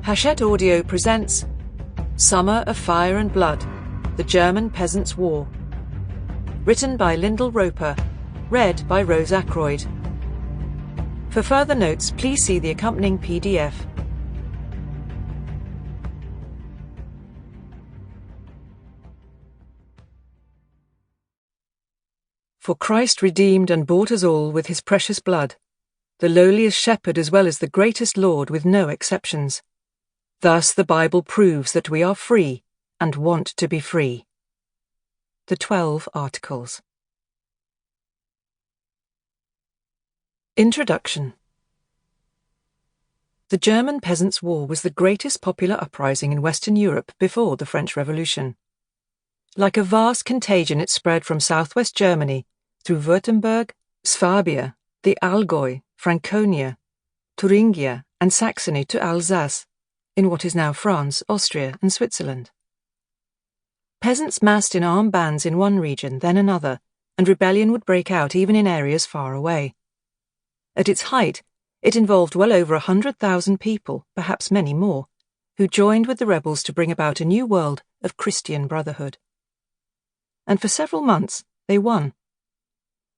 Hachette Audio presents Summer of Fire and Blood, The German Peasants War. Written by Lyndal Roper, read by Rose Ackroyd. For further notes, please see the accompanying PDF. For Christ redeemed and bought us all with his precious blood, the lowliest shepherd as well as the greatest Lord with no exceptions. Thus the Bible proves that we are free and want to be free. The 12 Articles. Introduction. The German Peasants' War was the greatest popular uprising in Western Europe before the French Revolution. Like a vast contagion, it spread from southwest Germany through Württemberg, Swabia, the Allgäu, Franconia, Thuringia, and Saxony to Alsace, in what is now France, Austria, and Switzerland. Peasants massed in armed bands in one region, then another, and rebellion would break out even in areas far away. At its height, it involved well over 100,000 people, perhaps many more, who joined with the rebels to bring about a new world of Christian brotherhood. And for several months, they won.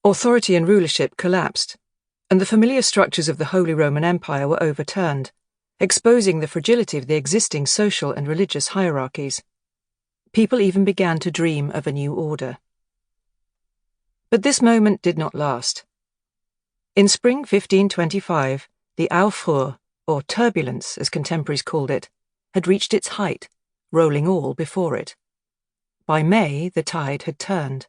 Authority and rulership collapsed, and the familiar structures of the Holy Roman Empire were overturned, exposing the fragility of the existing social and religious hierarchies. People even began to dream of a new order. But this moment did not last. In spring 1525, the Aufruhr, or turbulence as contemporaries called it, had reached its height, rolling all before it. By May, the tide had turned.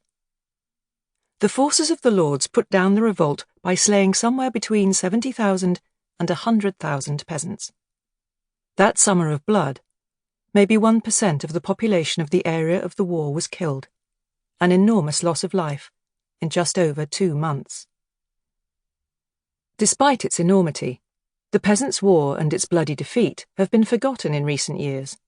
The forces of the lords put down the revolt by slaying somewhere between 70,000 and 100,000 peasants. That summer of blood, maybe 1% of the population of the area of the war was killed, an enormous loss of life, in just over 2 months. Despite its enormity, the Peasants' War and its bloody defeat have been forgotten in recent years.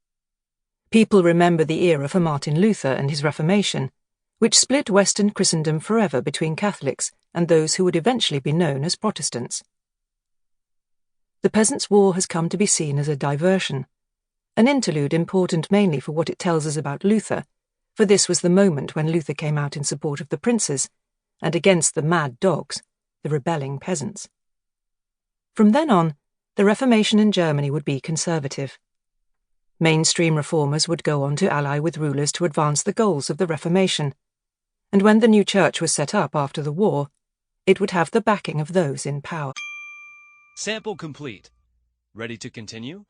People remember the era for Martin Luther and his Reformation, which split Western Christendom forever between Catholics and those who would eventually be known as Protestants. The Peasants' War has come to be seen as a diversion, an interlude important mainly for what it tells us about Luther, for this was the moment when Luther came out in support of the princes and against the mad dogs, the rebelling peasants. From then on, the Reformation in Germany would be conservative. Mainstream reformers would go on to ally with rulers to advance the goals of the Reformation, and when the new church was set up after the war, it would have the backing of those in power. Sample complete. Ready to continue?